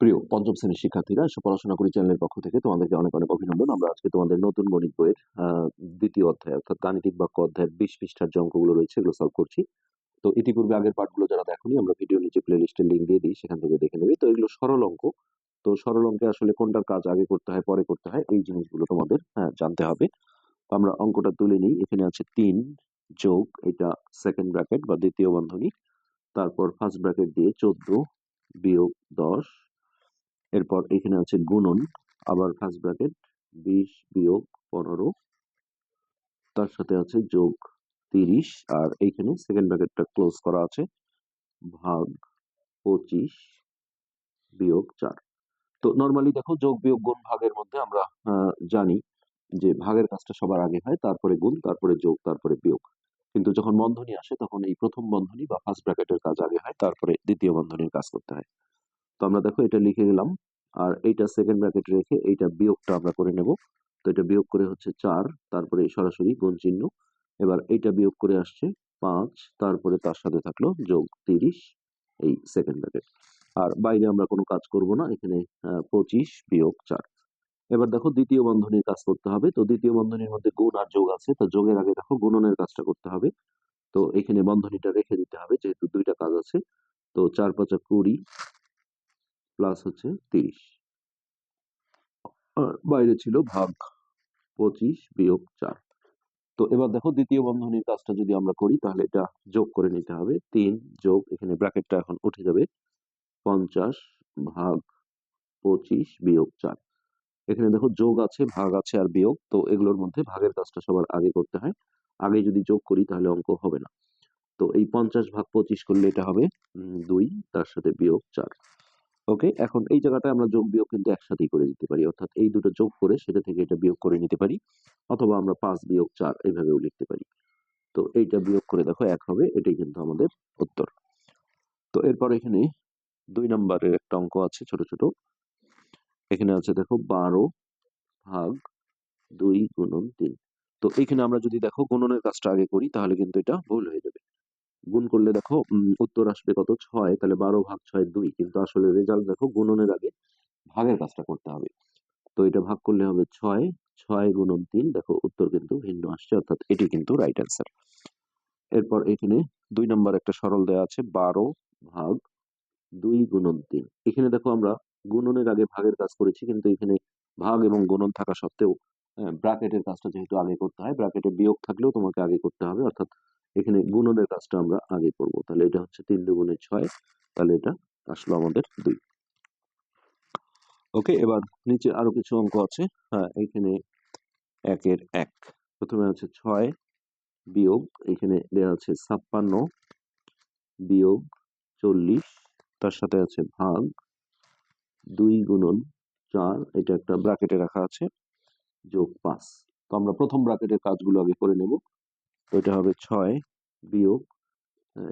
প্রিয় পঞ্চম শ্রেণীর শিক্ষার্থীরা, পড়াশোনা করি চ্যানেলের পক্ষ থেকে তোমাদেরকে অনেক অনেক অভিনন্দন। আমরা আজকে তোমাদের নতুন গণিত বইয়ের দ্বিতীয় অধ্যায় অর্থাৎ গাণিতিক বাক্য অধ্যায়ের 20 পৃষ্ঠার যে অঙ্কগুলো রয়েছে এগুলো সলভ করছি। তো ইতিপূর্বে আগের পার্টগুলো যারা দেখোনি, আমরা ভিডিও নিচে প্লে লিস্টের লিঙ্ক দিয়ে দিই, সেখান থেকে দেখে নেবে। তো এগুলো সরল অঙ্ক। তো সরল অঙ্কে আসলে কোনটার কাজ আগে করতে হয় পরে করতে হয় এই জিনিসগুলো তোমাদের জানতে হবে। তো আমরা অঙ্কটা তুলে নিই। এখানে আছে 3 যোগ, এটা সেকেন্ড ব্র্যাকেট বা দ্বিতীয় বন্ধনী, তারপর ফার্স্ট ব্র্যাকেট দিয়ে 14 বিয়োগ 10, এরপর এখানে আছে গুণন, আবার ফার্স্ট ব্র্যাকেট 20 বিয়োগ 15, তার সাথে আছে যোগ 30, আর এইখানে সেকেন্ড ব্র্যাকেটটা ক্লোজ করা আছে, ভাগ 25 বিয়োগ 4। তো নরমালি দেখো, যোগ বিয়োগ গুণ ভাগের মধ্যে আমরা জানি যে ভাগের কাজটা সবার আগে হয়, তারপরে গুণ, তারপরে যোগ, তারপরে বিয়োগ। কিন্তু যখন বন্ধনী আসে তখন এই প্রথম বন্ধনী বা ফার্স্ট ব্র্যাকেটের কাজ আগে হয়, তারপরে দ্বিতীয় বন্ধনীর কাজ করতে হয়। তো আমরা দেখো এটা লিখে গেলাম, আর এইটা সেকেন্ড ব্র্যাকেট রেখে এইটা বিয়োগটা আমরা করে নেব। তো এটা বিয়োগ করে হচ্ছে 4, তারপরে সরাসরি গুণ চিহ্ন। এবার এইটা বিয়োগ করে আসছে 5, তারপরে তার সাথে থাকলো যোগ 30, এই সেকেন্ড ব্র্যাকেট। আর বাইরে আমরা কোনো কাজ করব না, এখানে 25 বিয়োগ 4। এবার দেখো দ্বিতীয় বন্ধনীর কাজ করতে হবে। তো দ্বিতীয় বন্ধনীর মধ্যে গুণ আর যোগ আছে, তো যোগের আগে দেখো গুণনের কাজটা করতে হবে। তো এখানে বন্ধনীটা রেখে দিতে হবে যেহেতু দুইটা কাজ আছে। তো 4 5 20 প্লাস হচ্ছে 30, আর বাইরে ছিল ভাগ 25 বিয়োগ 4। তো এবার দেখো দ্বিতীয় বন্ধনীর কাজটা যদি আমরা করি তাহলে এটা যোগ করে নিতে হবে। 3 যোগ, এখানে ব্র্যাকেটটা এখন উঠে যাবে, 50 ভাগ 25 বিয়োগ 4। এখানে দেখো যোগ আছে, ভাগ আছে আর বিয়োগ, তো এগুলোর মধ্যে ভাগের কাজটা সবার আগে করতে হয়। আগে যদি যোগ করি তাহলে অঙ্ক হবে না। তো এই 50 ভাগ 25 করলে এটা হবে 2, তার সাথে বিয়োগ 4। ওকে, এখন এই জায়গাটায় আমরা যোগ বিয়োগ কিন্তু একসাথেই করে দিতে পারি, অর্থাৎ এই দুটো যোগ করে সেটা থেকে এটা বিয়োগ করে নিতে পারি, অথবা আমরা 5 বিয়োগ 4 এইভাবেও লিখতে পারি। তো এইটা বিয়োগ করে দেখো 1 হবে, এটাই কিন্তু আমাদের উত্তর। তো এরপর এখানে 2 নম্বরের একটা অঙ্ক আছে ছোট ছোট। এখানে আছে দেখো 12 ভাগ 2 গুণন 3। তো এখানে আমরা যদি দেখো গুণনের কাজটা আগে করি তাহলে কিন্তু এটা ভুল হয়ে যাবে। গুণ করলে দেখো উত্তর আসবে কত, 6, তাহলে 12 ভাগ 6 2, কিন্তু আসলে রেজাল্ট দেখো গুণনের আগে ভাগের কাজটা করতে হবে। তো এটা ভাগ করলে হবে 6, 6 গুণন 3, দেখো উত্তর কিন্তু ভিন্ন আসছে, অর্থাৎ এটি কিন্তু রাইট অ্যান্সার। এরপর এখানে 2 নম্বর একটা সরল দেওয়া আছে, 12 ভাগ 2 গুণন 3। এখানে দেখো আমরা গুণনের আগে ভাগের কাজ করেছি, কিন্তু এখানে ভাগ এবং গুণন থাকা সত্ত্বেও ব্র্যাকেটের কাজটা যেহেতু আগে করতে হয়, ব্র্যাকেটে বিয়োগ থাকলেও তোমাকে আগে করতে হবে, অর্থাৎ এখানে গুণনের কাজটা আমরা আগে করব। তাহলে এটা হচ্ছে 3 দুগুণে 6, তাহলে এটা আসলো আমাদের 2। ওকে, এবার নিচে আরো কিছু অঙ্ক আছে। এখানে 1 এর 1, প্রথমে আছে 6 বিয়োগ, এখানে দেওয়া আছে 56 বিয়োগ 40, তার সাথে আছে ভাগ 2 গুণন 4, এটা একটা ব্র্যাকেটে রাখা আছে, যোগ 5। তো আমরা প্রথম ব্র্যাকেটের কাজগুলো আগে করে নেব। তো এটা হবে 6 বিয়োগ,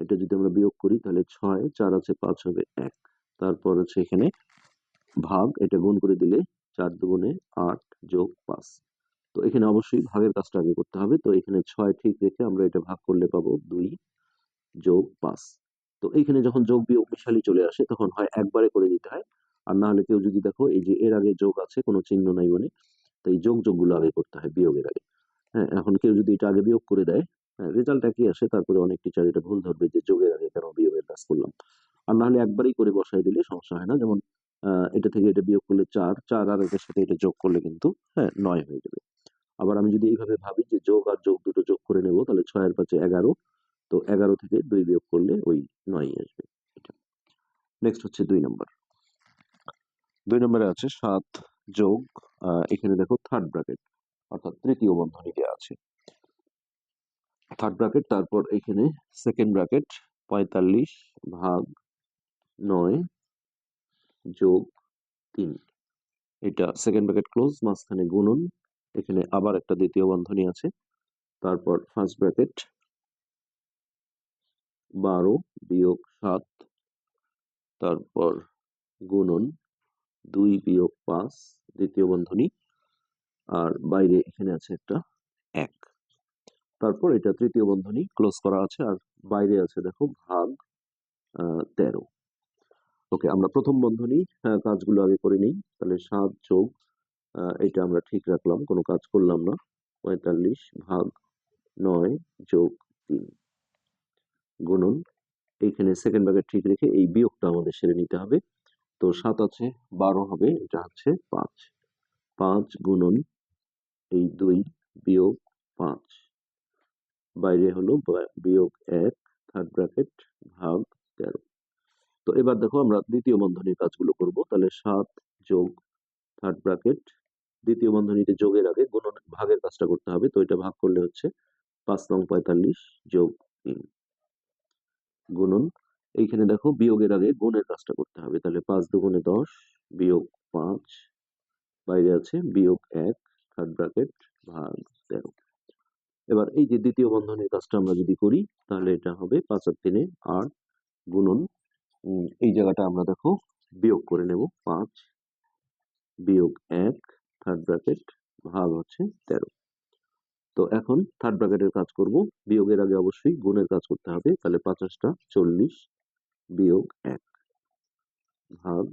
এটা যদি আমরা বিয়োগ করি তাহলে 6, 4 আছে 5 হবে 1, তারপর আছে এখানে ভাগ, এটা গুণ করে দিলে 4 দুগুণে 8 যোগ 5। তো এখানে অবশ্যই ভাগের কাজটা আগে করতে হবে। তো এখানে 6 ঠিক রেখে আমরা এটা ভাগ করলে পাবো 2 যোগ 5। তো এইখানে যখন যোগ বিয়োগ মিশালি চলে আসে তখন হয় একবারে করে দিতে হয়, আর না হলে কেউ যদি দেখো এই যে এর আগে যোগ আছে কোনো চিহ্ন নাই মানে, তো এই যোগগুলো আগে করতে হয় বিয়োগের আগে। এখন কেউ যদি এটা আগে বিয়োগ করে দেয়, রেজাল্ট একই আসে, তারপরে অনেক টিচার এটা ভুল ধরবে যে যোগের আগে কেন বিয়োগের কাজ করলাম। আর না হলে একবারেই করে বসাই দিলে সমস্যা হয় না। যেমন এটা থেকে এটা বিয়োগ করলে 4, 4 আর এটার সাথে এটা যোগ করলে কিন্তু 9 হয়ে যাবে। আবার আমি যদি এইভাবে ভাবি যে যোগ আর যোগ দুটো যোগ করে নেব, তাহলে 6 এর 5 11, তো 11 থেকে 2 বিয়োগ করলে ওই 9 আসবে। এটা নেক্সট হচ্ছে 2 নম্বর। 2 নম্বরে আছে 7 যোগ, এখানে দেখো থার্ড ব্র্যাকেট অর্থাৎ তৃতীয় বন্ধনী দেওয়া আছে, থার্ড ব্র্যাকেট, তারপর এখানে সেকেন্ড ব্র্যাকেট 45 ভাগ 9 যোগ 3, এটা সেকেন্ড ব্র্যাকেট ক্লোজ, মাঝখানে গুণন, এখানে আবার একটা দ্বিতীয় বন্ধনী আছে, তারপর ফার্স্ট ব্র্যাকেট 12 বিয়োগ 7, তারপর গুণন 2 বিয়োগ 5 দ্বিতীয় বন্ধনী, আর বাইরে এখানে আছে একটা 1, তারপর এটা তৃতীয় বন্ধনী ক্লোজ করা আছে, আর বাইরে আছে দেখো ভাগ 13। ওকে, আমরা প্রথম বন্ধনী কাজগুলো আগে করে নিই। তাহলে 7 যোগ এটা আমরা ঠিক রাখলাম, কোনো কাজ করলাম না। 45 ভাগ 9 যোগ 3 গুণন, এইখানে সেকেন্ড ব্র্যাকেট ঠিক রেখে এই বিয়োগটা আমাদের সেরে নিতে হবে। তো 7 আছে 12 হবে, এটা হচ্ছে 5। 5 গুণন এই 2 বিয়োগ 5, বাইরে হলো বিয়োগ 1 থার্ড ব্র্যাকেট ভাগ 13। তো এবার দেখো আমরা দ্বিতীয় বন্ধনীর কাজগুলো করব। তাহলে 7 যোগ থার্ড ব্র্যাকেট, দ্বিতীয় বন্ধনীতে যোগের আগে গুণন ভাগের কাজটা করতে হবে। তো এটা ভাগ করলে হচ্ছে 5 নং 45 যোগ 3 গুণন, এইখানে দেখো বিয়োগের আগে গুণের কাজটা করতে হবে। তাহলে 5 দুগুণে 10 বিয়োগ 5, বাইরে আছে বিয়োগ 1 থার্ড ব্র্যাকেট ভাগ 13। এবার এই যে দ্বিতীয় বন্ধনীর কাজটা আমরা যদি করি তাহলে এটা হবে 5 আর 3 8 গুণন, এই জায়গাটা আমরা দেখো বিয়োগ করে নেব। 5 বিয়োগ 1 থার্ড ব্র্যাকেট ভাগ হচ্ছে 13। তো এখন থার্ড ব্র্যাকেটের কাজ করব। বিয়োগের আগে অবশ্যই গুণের কাজ করতে হবে। তাহলে 50টা 40 বিয়োগ 1 ভাগ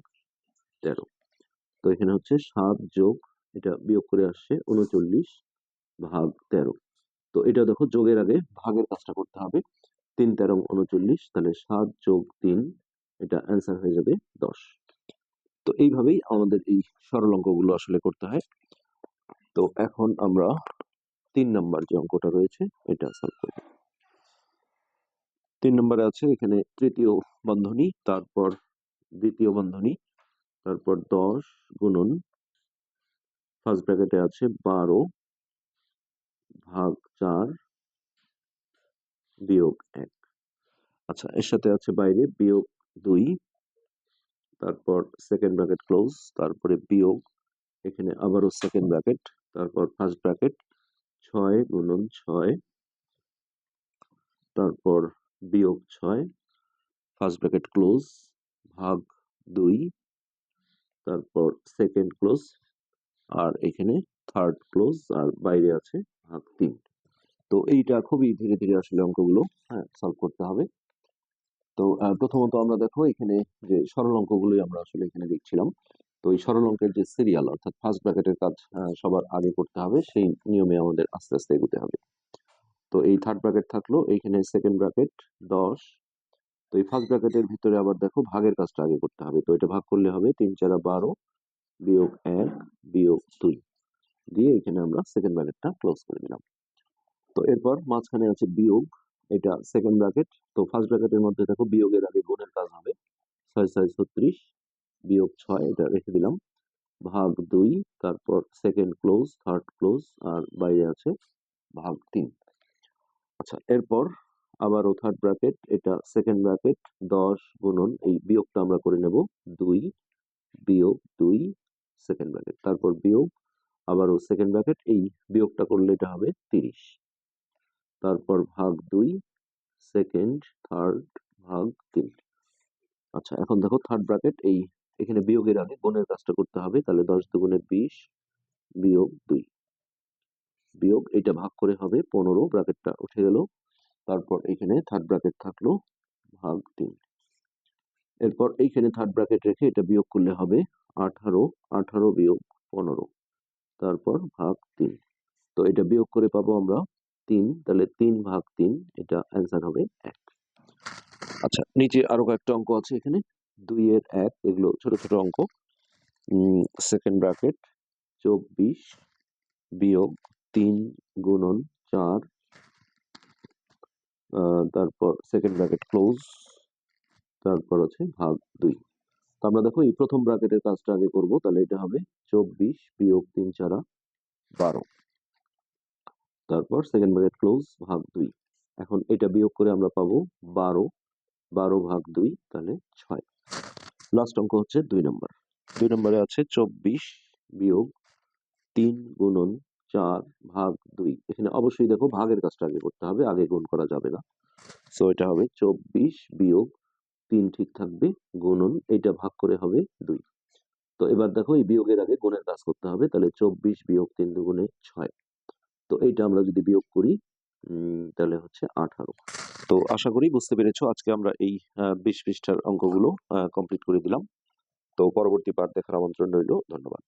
13। তো এখানে হচ্ছে 7 যোগ এটা বিয়োগ করে আসছে 39 ভাগ 13। তো এটা দেখো যোগের আগে ভাগের কাজটা করতে হবে। 3 13 39, তাহলে 7 যোগ 3, এটা অ্যান্সার হয়ে যাবে 10। তো এইভাবেই আমাদের এই সরল অঙ্কগুলো আসলে করতে হয়। তো এখন আমরা 3 নাম্বার যে অঙ্কটা রয়েছে এটা সলভ করব। 3 নম্বরে আছে এখানে তৃতীয় বন্ধনী, তারপর দ্বিতীয় বন্ধনী, তারপর 10 গুণন ফার্স্ট ব্র্যাকেটে আছে 12 ভাগ 4 বিয়োগ 1। আচ্ছা, এর সাথে আছে বাইরে বিয়োগ 2, তারপর সেকেন্ড ব্র্যাকেট ক্লোজ, তারপরে বিয়োগ, এখানে আবারও সেকেন্ড ব্র্যাকেট, তারপর ফার্স্ট ব্র্যাকেট 6 গুণন 6, তারপর বিয়োগ 6 ফার্স্ট ব্র্যাকেট ক্লোজ ভাগ 2, তারপর সেকেন্ড ক্লোজ, আর এখানে থার্ড ক্লোজ, আর বাইরে আছে ভাগ 3। তো এইটা খুবই ধীরে ধীরে আসলে অঙ্কগুলো সলভ করতে হবে। তো প্রথমত আমরা দেখো এখানে যে সরল অঙ্কগুলোই আমরা আসলে এখানে দেখছিলাম। তো এই সরল অঙ্কের যে সিরিয়াল অর্থাৎ ফার্স্ট ব্র্যাকেটের কাজ সবার আগে করতে হবে, সেই নিয়মে আমাদের আস্তে আস্তে এগোতে হবে। তো এই থার্ড ব্র্যাকেট থাকলো, এইখানে সেকেন্ড ব্র্যাকেট 10। তো এই ফার্স্ট ব্র্যাকেটের ভিতরে আবার দেখো ভাগের কাজটা আগে করতে হবে। তো এটা ভাগ করলে হবে 3 4 12 বিয়োগ 1 বিয়োগ 2 দিয়ে এখানে আমরা সেকেন্ড ব্র্যাকেটটা ক্লোজ করে দিলাম। তো এরপর মাঝখানে আছে বিয়োগ, এটা সেকেন্ড ব্র্যাকেট। তো ফার্স্ট ব্র্যাকেটের মধ্যে দেখো বিয়োগের আগে গুণের কাজ হবে। 6 6 36 বিয়োগ 6, এটা রেখে দিলাম ভাগ 2, তারপর সেকেন্ড ক্লোজ থার্ড ক্লোজ, আর বাইরে আছে ভাগ 3। আচ্ছা, এরপর আবারও থার্ড ব্র্যাকেট, এটা সেকেন্ড ব্র্যাকেট 10 গুণন এই বিয়োগটা আমরা করে নেব 2 বিয়োগ 2 সেকেন্ড ব্র্যাকেট, তারপর বিয়োগ আবারও সেকেন্ড ব্র্যাকেট, এই বিয়োগটা করলে এটা হবে 30, তারপর ভাগ 2 সেকেন্ড থার্ড ভাগ 3। আচ্ছা, এখন দেখো থার্ড ব্র্যাকেট, এই এখানে বিয়োগের আগে গুণের কাজটা করতে হবে। তাহলে 10 দুগুণে 20 বিয়োগ 2 বিয়োগ, এটা ভাগ করে হবে 15, ব্র্যাকেটটা উঠে গেল। তারপর এখানে থার্ড ব্র্যাকেট থাকলো ভাগ 3। এরপর এইখানে থার্ড ব্র্যাকেট রেখে এটা বিয়োগ করলে হবে 18 18 বিয়োগ 15, তারপর ভাগ 3। তো এটা বিয়োগ করে পাবো আমরা 3, তাহলে 3 ভাগ 3, এটা অ্যান্সার হবে 1। আচ্ছা, নিচে আরো কয়েকটা অঙ্ক আছে এখানে 2 এর 1, এগুলো ছোট ছোট অঙ্ক। সেকেন্ড ব্র্যাকেট 24 বিয়োগ 3 গুণন 4, তারপর সেকেন্ড ব্র্যাকেট ক্লোজ, তারপর আছে ভাগ 2। তো আমরা দেখো এই প্রথম ব্র্যাকেটের কাজটা আগে করব। তাহলে এটা হবে 24 বিয়োগ 3 4 12, তারপর সেকেন্ড ব্র্যাকেট ক্লোজ ভাগ 2। এখন এটা বিয়োগ করে আমরা পাবো 12 12 ভাগ 2, তাহলে 6। লাস্ট অঙ্ক হচ্ছে 2 নম্বর। 2 নম্বরে আছে 24 বিয়োগ 3 গুণন 4 ভাগ 2। এখানে অবশ্যই দেখো ভাগের কাজটা আগে করতে হবে, আগে গুণ করা যাবে না। সো এটা হবে 24 বিয়োগ 3 ঠিক থাকবে গুণন, এটা ভাগ করে হবে 2। তো এবার দেখো এই বিয়োগের আগে গুণের কাজ করতে হবে। তাহলে 24 বিয়োগ 3 দুগুণে 6। তো এইটা আমরা যদি বিয়োগ করি তাহলে হচ্ছে 18। তো আশা করি বুঝতে পেরেছো। আজকে আমরা এই 20 পৃষ্ঠার অঙ্কগুলো কমপ্লিট করে দিলাম। তো পরবর্তী পার্ট দেখার আমন্ত্রণ রইলো। ধন্যবাদ।